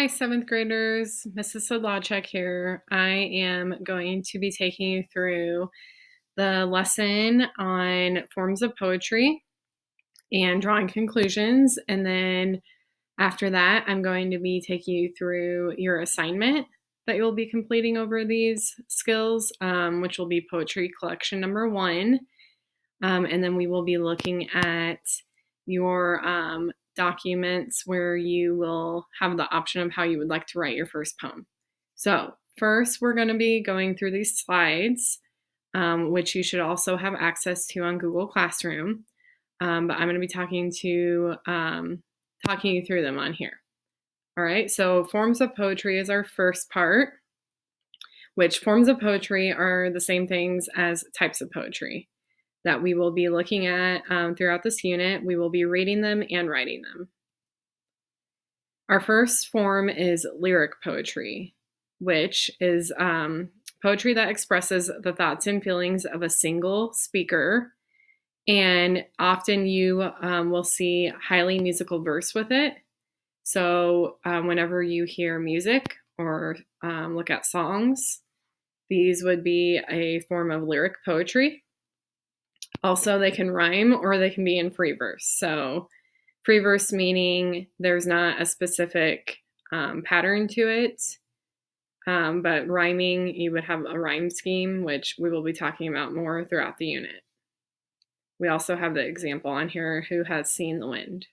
Hi, seventh graders. Mrs. Sedlacek here. I am going to be taking you through the lesson on forms of poetry and drawing conclusions. And then after that, I'm going to be taking you through your assignment that you'll be completing over these skills, which will be poetry collection number 1. And then we will be looking at your documents where you will have the option of how you would like to write your first poem. So first, we're going to be going through these slides, which you should also have access to on Google Classroom. But I'm going to be talking you through them on here. All right, so forms of poetry is our first part, which forms of poetry are the same things as types of poetry that we will be looking at throughout this unit. We will be reading them and writing them. Our first form is lyric poetry, which is poetry that expresses the thoughts and feelings of a single speaker. And often you will see highly musical verse with it. So whenever you hear music or look at songs, these would be a form of lyric poetry. Also, they can rhyme or they can be in free verse. So free verse meaning there's not a specific pattern to it, but rhyming, you would have a rhyme scheme, which we will be talking about more throughout the unit. We also have the example on here, who has seen the wind.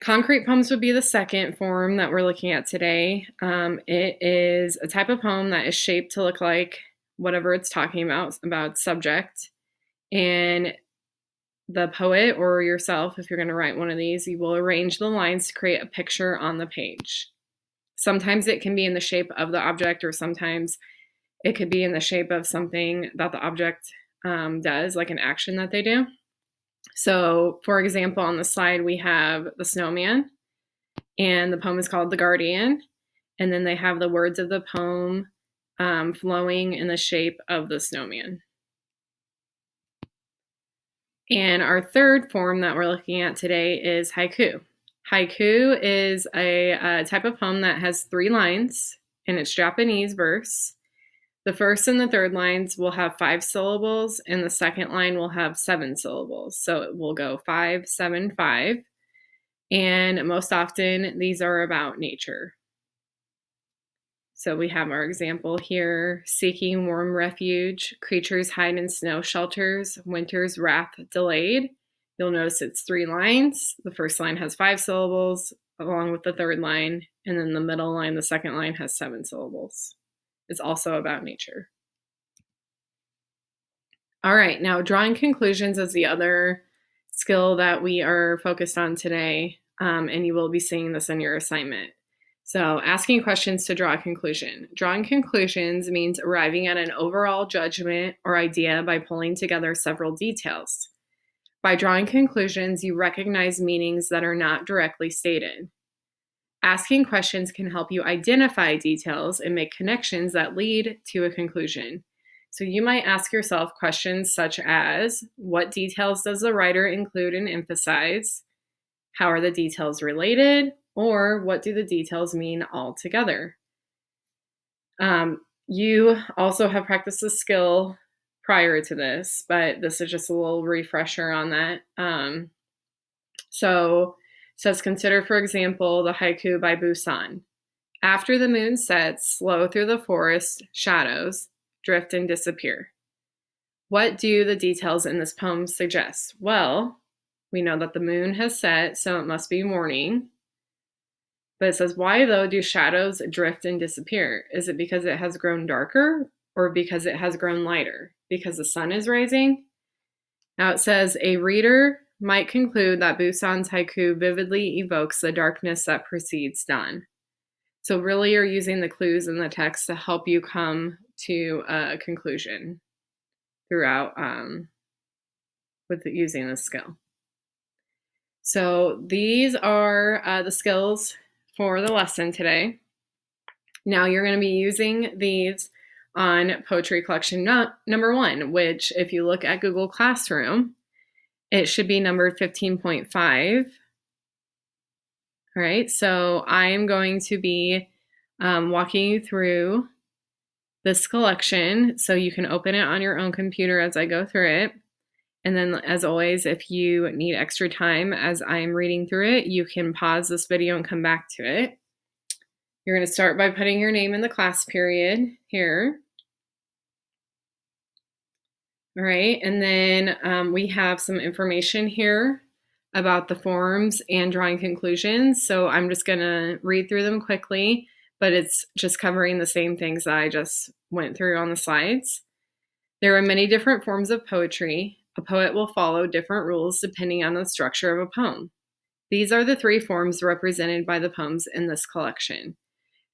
Concrete poems would be the second form that we're looking at today. It is a type of poem that is shaped to look like whatever it's talking about subject. And the poet or yourself, if you're going to write one of these, you will arrange the lines to create a picture on the page. Sometimes it can be in the shape of the object, or sometimes it could be in the shape of something that the object does, like an action that they do. So, for example, on the slide, we have the snowman, and the poem is called The Guardian. And then they have the words of the poem flowing in the shape of the snowman. And our third form that we're looking at today is haiku. Haiku is a type of poem that has 3 lines, and it's Japanese verse. The first and the third lines will have 5 syllables, and the second line will have 7 syllables. So it will go 5, 7, 5. And most often, these are about nature. So we have our example here: seeking warm refuge, creatures hide in snow shelters, winter's wrath delayed. You'll notice it's 3 lines. The first line has 5 syllables, along with the third line, and then the middle line, the second line, has 7 syllables. It's also about nature. All right, now drawing conclusions is the other skill that we are focused on today, and you will be seeing this in your assignment. So asking questions to draw a conclusion. Drawing conclusions means arriving at an overall judgment or idea by pulling together several details. By drawing conclusions, you recognize meanings that are not directly stated. Asking questions can help you identify details and make connections that lead to a conclusion. So you might ask yourself questions such as, what details does the writer include and emphasize? How are the details related? Or what do the details mean altogether? You also have practiced this skill prior to this, but this is just a little refresher on that. So it says, consider, for example, the haiku by Busan. After the moon sets, slow through the forest, shadows drift and disappear. What do the details in this poem suggest? Well, we know that the moon has set, so it must be morning. But it says, why though do shadows drift and disappear? Is it because it has grown darker, or because it has grown lighter? Because the sun is rising? Now it says, a reader might conclude that Busan's haiku vividly evokes the darkness that precedes dawn. So really you're using the clues in the text to help you come to a conclusion throughout with using this skill. So these are the skills for the lesson today. Now you're going to be using these on poetry collection number 1, which if you look at Google Classroom, it should be numbered 15.5. All right, so I am going to be walking you through this collection so you can open it on your own computer as I go through it. And then, as always, if you need extra time as I'm reading through it, you can pause this video and come back to it. You're going to start by putting your name in the class period here. All right, and then we have some information here about the forms and drawing conclusions. So I'm just going to read through them quickly, but it's just covering the same things that I just went through on the slides. There are many different forms of poetry. A poet will follow different rules depending on the structure of a poem. These are the three forms represented by the poems in this collection.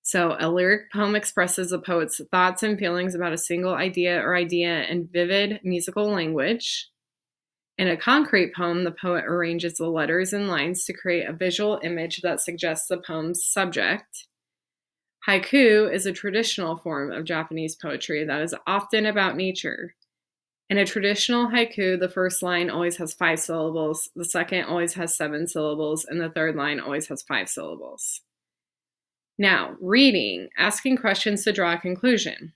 So a lyric poem expresses a poet's thoughts and feelings about a single idea or idea in vivid musical language. In a concrete poem, the poet arranges the letters and lines to create a visual image that suggests the poem's subject. Haiku is a traditional form of Japanese poetry that is often about nature. In a traditional haiku, the first line always has 5 syllables, the second always has 7 syllables, and the third line always has 5 syllables. Now, reading, asking questions to draw a conclusion.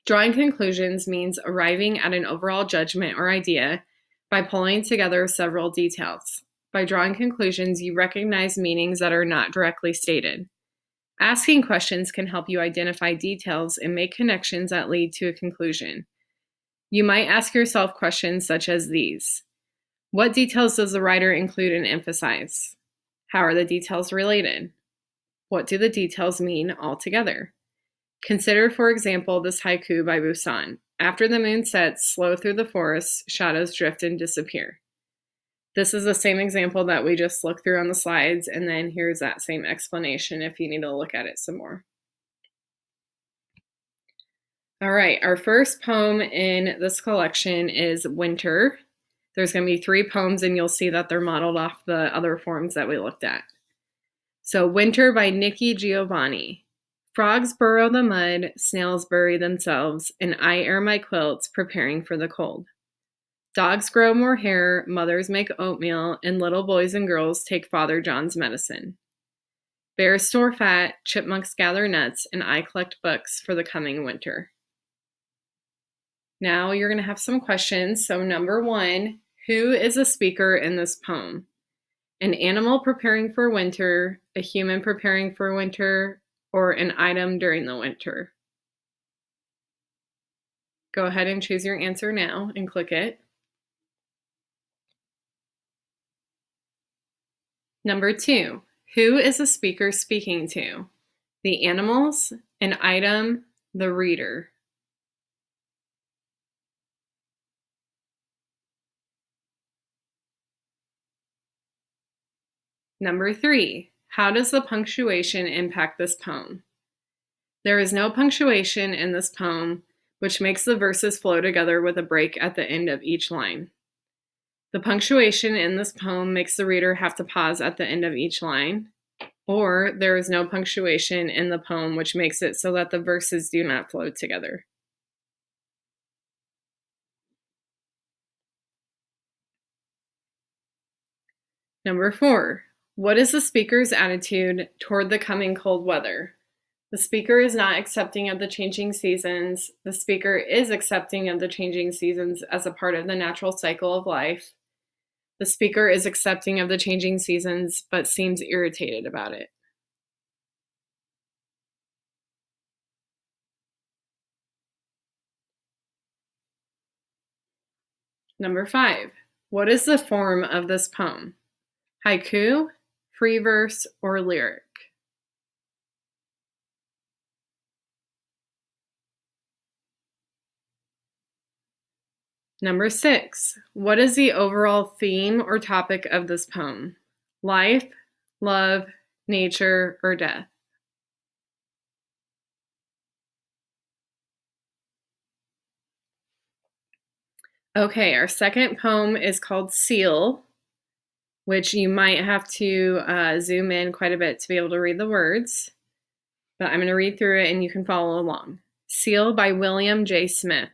Drawing conclusions means arriving at an overall judgment or idea by pulling together several details. By drawing conclusions, you recognize meanings that are not directly stated. Asking questions can help you identify details and make connections that lead to a conclusion. You might ask yourself questions such as these. What details does the writer include and emphasize? How are the details related? What do the details mean altogether? Consider, for example, this haiku by Busan. After the moon sets, slow through the forest, shadows drift and disappear. This is the same example that we just looked through on the slides, and then here's that same explanation if you need to look at it some more. All right, our first poem in this collection is Winter. There's going to be 3 poems, and you'll see that they're modeled off the other forms that we looked at. So Winter by Nikki Giovanni. Frogs burrow the mud, snails bury themselves, and I air my quilts, preparing for the cold. Dogs grow more hair, mothers make oatmeal, and little boys and girls take Father John's medicine. Bears store fat, chipmunks gather nuts, and I collect books for the coming winter. Now you're going to have some questions. So number 1, who is a speaker in this poem? An animal preparing for winter, a human preparing for winter, or an item during the winter? Go ahead and choose your answer now and click it. Number 2, who is the speaker speaking to? The animals, an item, the reader? Number 3, how does the punctuation impact this poem? There is no punctuation in this poem, which makes the verses flow together with a break at the end of each line. The punctuation in this poem makes the reader have to pause at the end of each line, or there is no punctuation in the poem, which makes it so that the verses do not flow together. Number 4, what is the speaker's attitude toward the coming cold weather? The speaker is not accepting of the changing seasons. The speaker is accepting of the changing seasons as a part of the natural cycle of life. The speaker is accepting of the changing seasons, but seems irritated about it. Number 5, what is the form of this poem? Haiku, free verse, or lyric? Number 6, what is the overall theme or topic of this poem? Life, love, nature, or death? Okay, our second poem is called Seal, which you might have to zoom in quite a bit to be able to read the words, but I'm going to read through it and you can follow along. Seal by William J. Smith.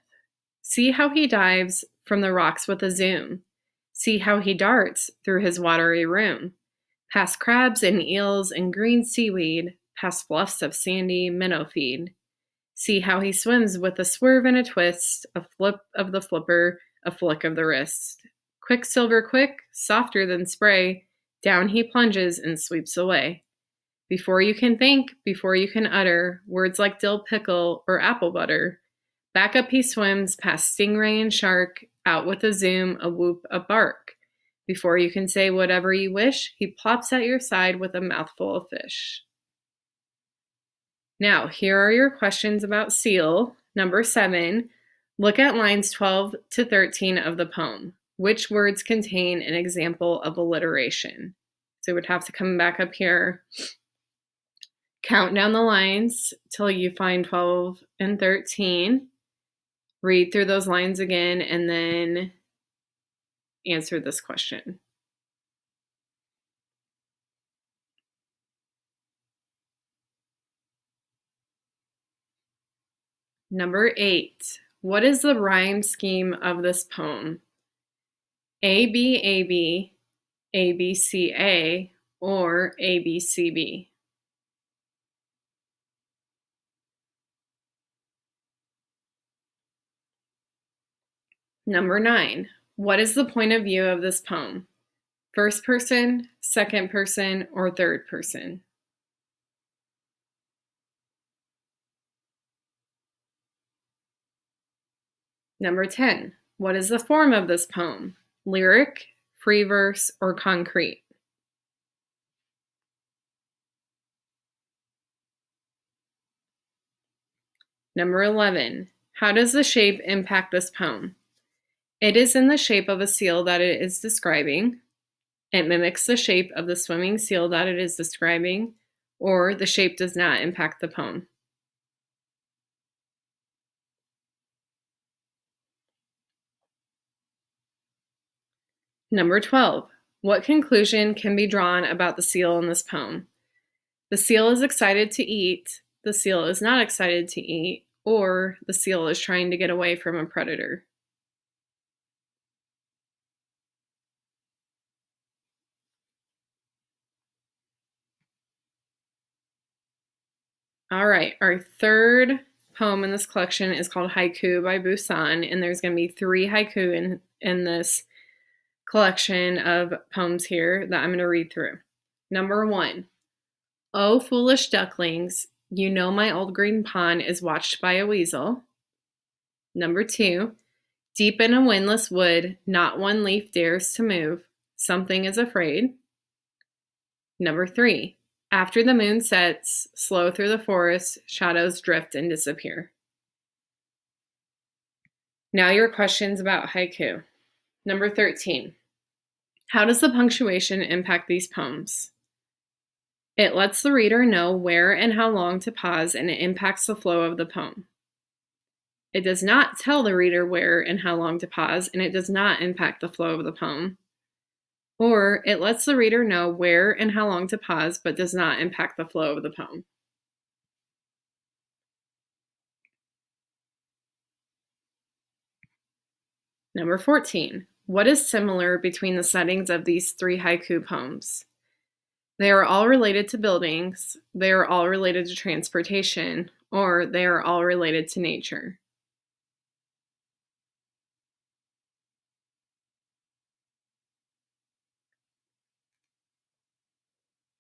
See how he dives from the rocks with a zoom. See how he darts through his watery room, Past crabs and eels and green seaweed, past fluffs of sandy minnow feed. See how he swims with a swerve and a twist, a flip of the flipper, a flick of the wrist. Quicksilver quick, softer than spray, down he plunges and sweeps away. Before you can think, before you can utter words like dill pickle or apple butter, back up he swims past stingray and shark, out with a zoom, a whoop, a bark. Before you can say whatever you wish, he plops at your side with a mouthful of fish. Now, here are your questions about seal. Number 7, look at lines 12 to 13 of the poem. Which words contain an example of alliteration? So we would have to come back up here, count down the lines till you find 12 and 13, read through those lines again, and then answer this question. Number 8, what is the rhyme scheme of this poem? A, B, A, B, A, B, C, A, or A, B, C, B? Number 9, what is the point of view of this poem? First person, second person, or third person? Number 10, what is the form of this poem? Lyric, free verse, or concrete? Number 11, how does the shape impact this poem? It is in the shape of a seal that it is describing. It mimics the shape of the swimming seal that it is describing, or the shape does not impact the poem. Number 12, what conclusion can be drawn about the seal in this poem? The seal is excited to eat, the seal is not excited to eat, or the seal is trying to get away from a predator. All right, our third poem in this collection is called Haiku by Busan, and there's going to be 3 haiku in this collection of poems here that I'm going to read through. Number 1, oh, foolish ducklings, you know my old green pond is watched by a weasel. Number 2, deep in a windless wood, not one leaf dares to move. Something is afraid. Number 3, after the moon sets, slow through the forest, shadows drift and disappear. Now your questions about haiku. Number 13, how does the punctuation impact these poems? It lets the reader know where and how long to pause, and it impacts the flow of the poem. It does not tell the reader where and how long to pause, and it does not impact the flow of the poem. Or it lets the reader know where and how long to pause, but does not impact the flow of the poem. Number 14, what is similar between the settings of these 3 haiku poems? They are all related to buildings, they are all related to transportation, or they are all related to nature.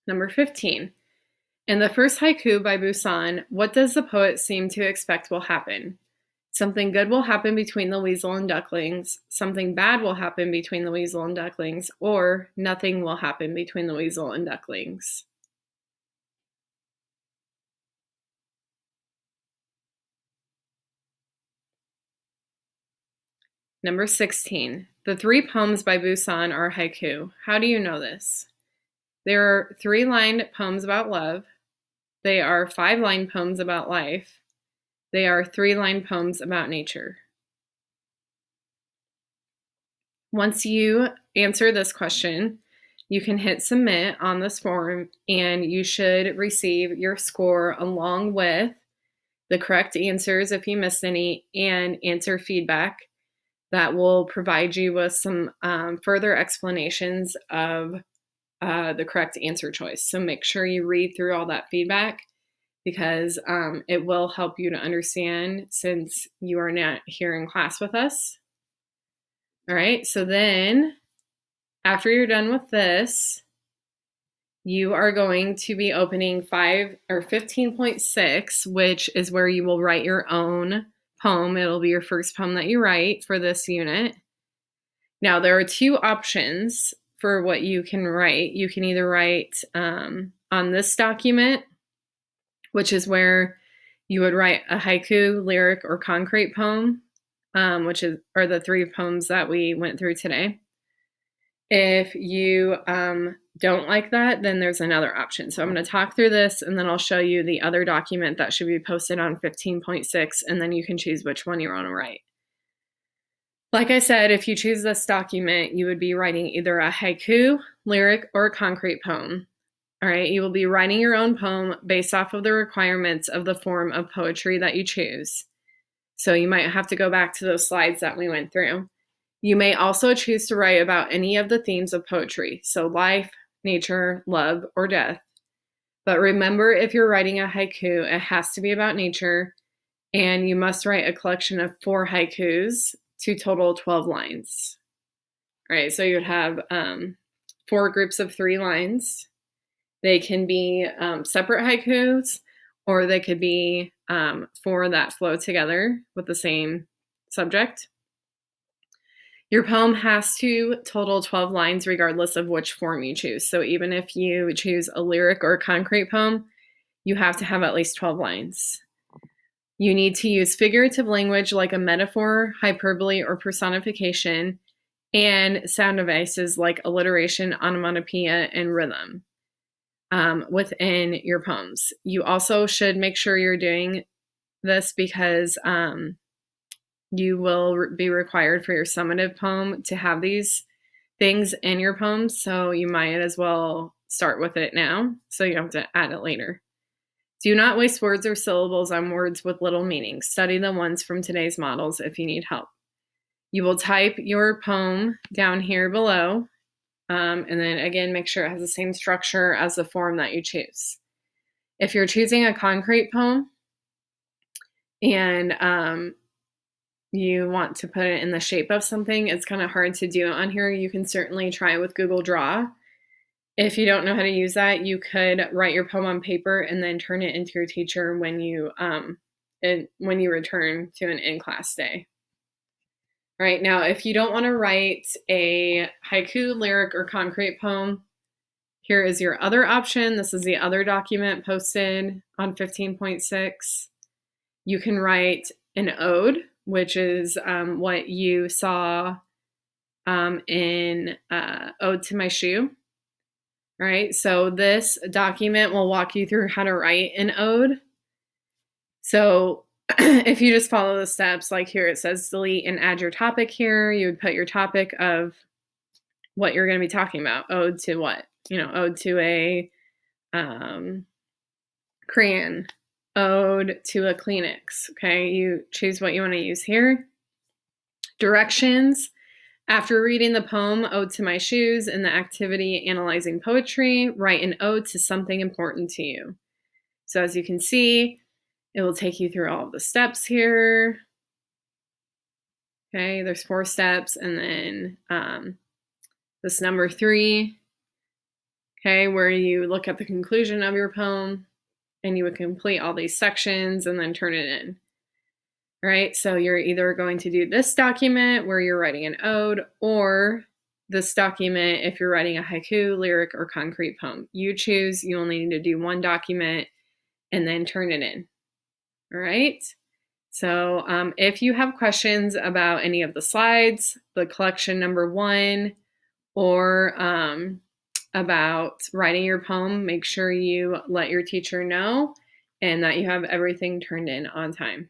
Number 15, in the first haiku by Busan, what does the poet seem to expect will happen? Something good will happen between the weasel and ducklings, something bad will happen between the weasel and ducklings, or nothing will happen between the weasel and ducklings. Number 16, the 3 poems by Busan are haiku. How do you know this? There are 3-line poems about love. They are 5-line poems about life. They are 3-line poems about nature. Once you answer this question, you can hit submit on this form, and you should receive your score along with the correct answers if you missed any, and answer feedback that will provide you with some further explanations of the correct answer choice. So make sure you read through all that feedback because it will help you to understand since you are not here in class with us. All right, so then after you're done with this, you are going to be opening 15.6, which is where you will write your own poem. It'll be your first poem that you write for this unit. Now, there are two options for what you can write. You can either write on this document, which is where you would write a haiku, lyric, or concrete poem, which are the three poems that we went through today. If you don't like that, then there's another option. So I'm going to talk through this, and then I'll show you the other document that should be posted on 15.6, and then you can choose which one you want to write. Like I said, if you choose this document, you would be writing either a haiku, lyric, or a concrete poem. All right, you will be writing your own poem based off of the requirements of the form of poetry that you choose. So you might have to go back to those slides that we went through. You may also choose to write about any of the themes of poetry, so life, nature, love, or death. But remember, if you're writing a haiku, it has to be about nature, and you must write a collection of 4 haikus to total 12 lines. All right, so you would have 4 groups of 3 lines. They can be separate haikus, or they could be 4 that flow together with the same subject. Your poem has to total 12 lines regardless of which form you choose. So even if you choose a lyric or a concrete poem, you have to have at least 12 lines. You need to use figurative language like a metaphor, hyperbole, or personification, and sound devices like alliteration, onomatopoeia, and rhythm within your poems. You also should make sure you're doing this because you will be required for your summative poem to have these things in your poem, so you might as well start with it now so you don't have to add it later. Do not waste words or syllables on words with little meaning. Study the ones from today's models if you need help. You will type your poem down here below, and then again, make sure it has the same structure as the form that you choose. If you're choosing a concrete poem and you want to put it in the shape of something, it's kind of hard to do on here. You can certainly try with Google Draw. If you don't know how to use that, you could write your poem on paper and then turn it into your teacher when you return to an in-class day. All right, now if you don't want to write a haiku, lyric, or concrete poem, here is your other option. This is the other document posted on 15.6. You can write an ode, which is what you saw in Ode to My Shoe. All right, so this document will walk you through how to write an ode. So if you just follow the steps, like here it says delete and add your topic here, you would put your topic of what you're going to be talking about. Ode to what? Ode to a crayon, ode to a Kleenex. Okay, you choose what you want to use here. Directions. After reading the poem Ode to My Shoes and the activity Analyzing Poetry, write an ode to something important to you. So as you can see, it will take you through all of the steps here. Okay, there's 4 steps, and then this number 3, okay, where you look at the conclusion of your poem, and you would complete all these sections and then turn it in. All right, so you're either going to do this document where you're writing an ode, or this document if you're writing a haiku, lyric, or concrete poem. You choose. You only need to do one document and then turn it in. All right, so if you have questions about any of the slides, the collection number 1, or about writing your poem, make sure you let your teacher know and that you have everything turned in on time.